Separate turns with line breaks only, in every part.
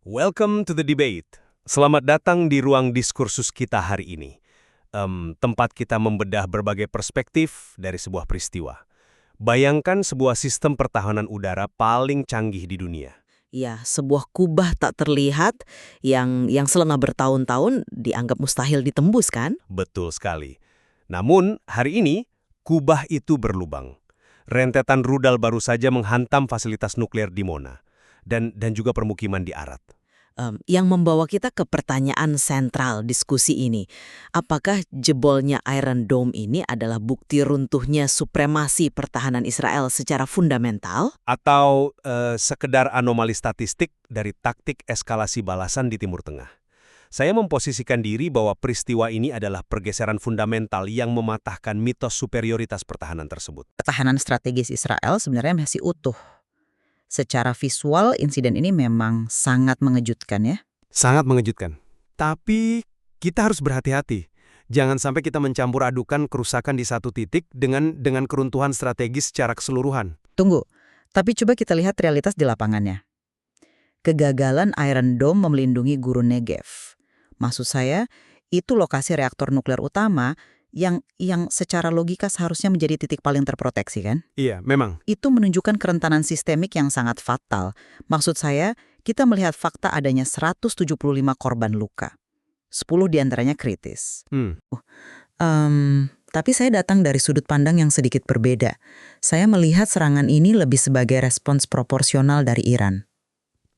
Welcome to the debate. Selamat datang di ruang diskursus kita hari ini. Tempat kita membedah berbagai perspektif dari sebuah peristiwa. Bayangkan sebuah sistem pertahanan udara paling canggih di dunia.
Ya, sebuah kubah tak terlihat yang selama bertahun-tahun dianggap mustahil ditembus kan?
Betul sekali. Namun, hari ini, kubah itu berlubang. Rentetan rudal baru saja menghantam fasilitas nuklir di Mona. Dan juga permukiman di Arad.
Yang membawa kita ke pertanyaan sentral diskusi ini. Apakah jebolnya Iron Dome ini adalah bukti runtuhnya supremasi pertahanan Israel secara fundamental?
Atau sekedar anomali statistik dari taktik eskalasi balasan di Timur Tengah. Saya memposisikan diri bahwa peristiwa ini adalah pergeseran fundamental yang mematahkan mitos superioritas pertahanan tersebut.
Pertahanan strategis Israel sebenarnya masih utuh. Secara visual, insiden ini memang sangat mengejutkan ya.
Sangat mengejutkan. Tapi kita harus berhati-hati. Jangan sampai kita mencampur adukan kerusakan di satu titik dengan keruntuhan strategis secara keseluruhan.
Tunggu, tapi coba kita lihat realitas di lapangannya. Kegagalan Iron Dome melindungi gurun Negev. Maksud saya, itu lokasi reaktor nuklir utama yang secara logika seharusnya menjadi titik paling terproteksi kan?
Iya, memang.
Itu menunjukkan kerentanan sistemik yang sangat fatal. Maksud saya, kita melihat fakta adanya 175 korban luka. 10 diantaranya kritis. Tapi saya datang dari sudut pandang yang sedikit berbeda. Saya melihat serangan ini lebih sebagai respons proporsional dari Iran.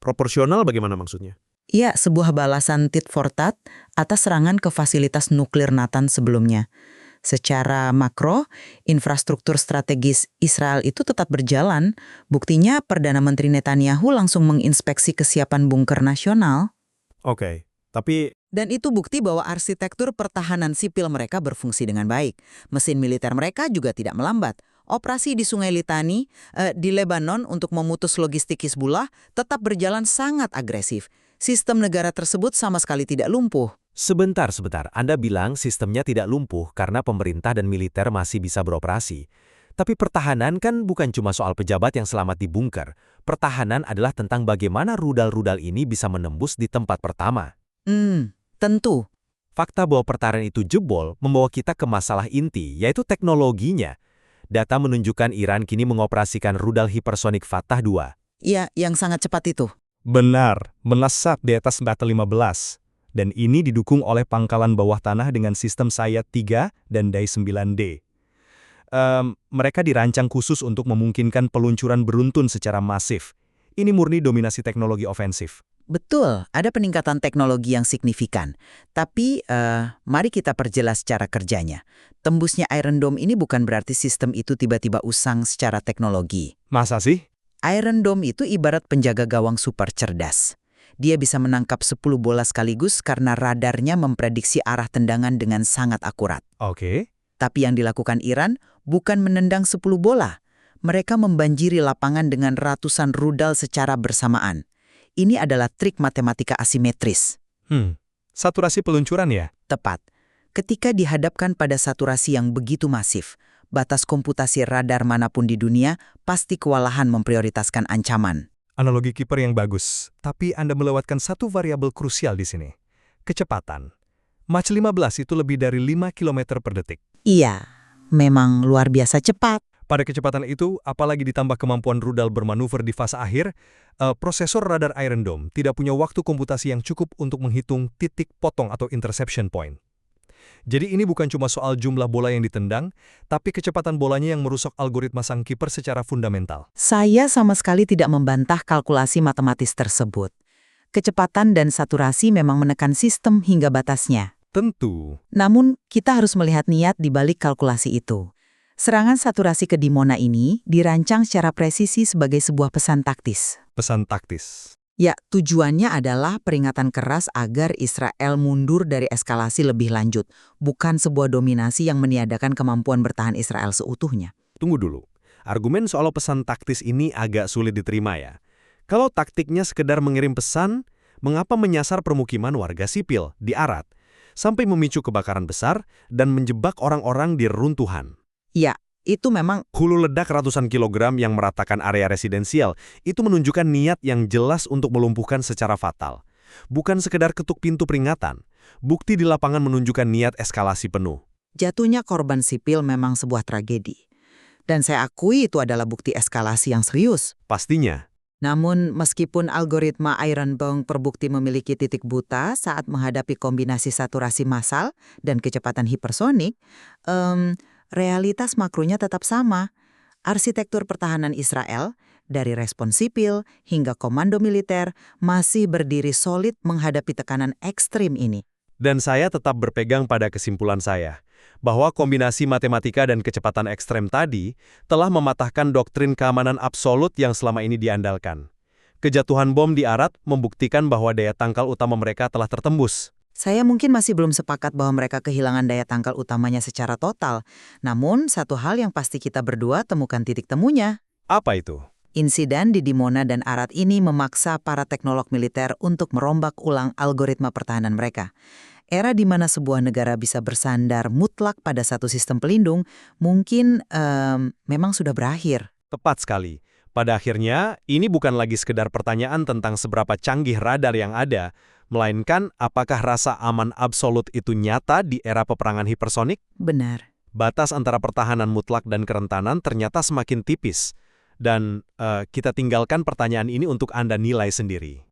Proporsional bagaimana maksudnya?
Iya, sebuah balasan tit for tat atas serangan ke fasilitas nuklir Natanz sebelumnya. Secara makro, infrastruktur strategis Israel itu tetap berjalan. Buktinya, Perdana Menteri Netanyahu langsung menginspeksi kesiapan bunker nasional.
Oke, tapi...
Dan itu bukti bahwa arsitektur pertahanan sipil mereka berfungsi dengan baik. Mesin militer mereka juga tidak melambat. Operasi di Sungai Litani, di Lebanon untuk memutus logistik Hizbullah tetap berjalan sangat agresif. Sistem negara tersebut sama sekali tidak lumpuh.
Sebentar. Anda bilang sistemnya tidak lumpuh karena pemerintah dan militer masih bisa beroperasi. Tapi pertahanan kan bukan cuma soal pejabat yang selamat di bunker. Pertahanan adalah tentang bagaimana rudal-rudal ini bisa menembus di tempat pertama.
Tentu.
Fakta bahwa pertahanan itu jebol membawa kita ke masalah inti, yaitu teknologinya. Data menunjukkan Iran kini mengoperasikan rudal hipersonik Fatah II.
Iya, yang sangat cepat itu.
Benar, melesat di atas Battle 15. Dan ini didukung oleh pangkalan bawah tanah dengan sistem Sayad 3 dan Dai 9D. Mereka dirancang khusus untuk memungkinkan peluncuran beruntun secara masif. Ini murni dominasi teknologi ofensif.
Betul, ada peningkatan teknologi yang signifikan. Tapi, mari kita perjelas cara kerjanya. Tembusnya Iron Dome ini bukan berarti sistem itu tiba-tiba usang secara teknologi.
Masa sih?
Iron Dome itu ibarat penjaga gawang super cerdas. Dia bisa menangkap 10 bola sekaligus karena radarnya memprediksi arah tendangan dengan sangat akurat.
Oke.
Tapi yang dilakukan Iran bukan menendang 10 bola. Mereka membanjiri lapangan dengan ratusan rudal secara bersamaan. Ini adalah trik matematika asimetris.
Saturasi peluncuran ya?
Tepat. Ketika dihadapkan pada saturasi yang begitu masif, batas komputasi radar manapun di dunia pasti kewalahan memprioritaskan ancaman.
Analogi kiper yang bagus, tapi Anda melewatkan satu variabel krusial di sini. Kecepatan. Mach 15 itu lebih dari 5 km per detik.
Iya, memang luar biasa cepat.
Pada kecepatan itu, apalagi ditambah kemampuan rudal bermanuver di fase akhir, prosesor radar Iron Dome tidak punya waktu komputasi yang cukup untuk menghitung titik potong atau interception point. Jadi ini bukan cuma soal jumlah bola yang ditendang, tapi kecepatan bolanya yang merusak algoritma sang kiper secara fundamental.
Saya sama sekali tidak membantah kalkulasi matematis tersebut. Kecepatan dan saturasi memang menekan sistem hingga batasnya.
Tentu.
Namun, kita harus melihat niat di balik kalkulasi itu. Serangan saturasi ke Dimona ini dirancang secara presisi sebagai sebuah pesan taktis.
Pesan taktis.
Ya, tujuannya adalah peringatan keras agar Israel mundur dari eskalasi lebih lanjut, bukan sebuah dominasi yang meniadakan kemampuan bertahan Israel seutuhnya.
Tunggu dulu. Argumen soal pesan taktis ini agak sulit diterima ya. Kalau taktiknya sekedar mengirim pesan, mengapa menyasar permukiman warga sipil di Arad, sampai memicu kebakaran besar dan menjebak orang-orang di reruntuhan?
Ya, itu memang
Hulu ledak ratusan kilogram yang meratakan area residensial itu menunjukkan niat yang jelas untuk melumpuhkan secara fatal. Bukan sekedar ketuk pintu peringatan. Bukti di lapangan menunjukkan niat eskalasi penuh.
jatuhnya korban sipil memang sebuah tragedi. Dan saya akui itu adalah bukti eskalasi yang serius.
Pastinya.
Namun, meskipun algoritma Iron Dome terbukti memiliki titik buta saat menghadapi kombinasi saturasi massal dan kecepatan hipersonik, realitas makronya tetap sama. Arsitektur pertahanan Israel, dari respons sipil hingga komando militer, masih berdiri solid menghadapi tekanan ekstrim ini.
Dan saya tetap berpegang pada kesimpulan saya, bahwa kombinasi matematika dan kecepatan ekstrem tadi telah mematahkan doktrin keamanan absolut yang selama ini diandalkan. Kejatuhan bom di Arad membuktikan bahwa daya tangkal utama mereka telah tertembus.
Saya mungkin masih belum sepakat bahwa mereka kehilangan daya tangkal utamanya secara total. Namun, satu hal yang pasti kita berdua temukan titik temunya.
Apa itu?
Insiden di Dimona dan Arad ini memaksa para teknolog militer untuk merombak ulang algoritma pertahanan mereka. Era di mana sebuah negara bisa bersandar mutlak pada satu sistem pelindung mungkin memang sudah berakhir.
Tepat sekali. Pada akhirnya, ini bukan lagi sekedar pertanyaan tentang seberapa canggih radar yang ada, melainkan apakah rasa aman absolut itu nyata di era peperangan hipersonik?
Benar.
Batas antara pertahanan mutlak dan kerentanan ternyata semakin tipis. Dan kita tinggalkan pertanyaan ini untuk Anda nilai sendiri.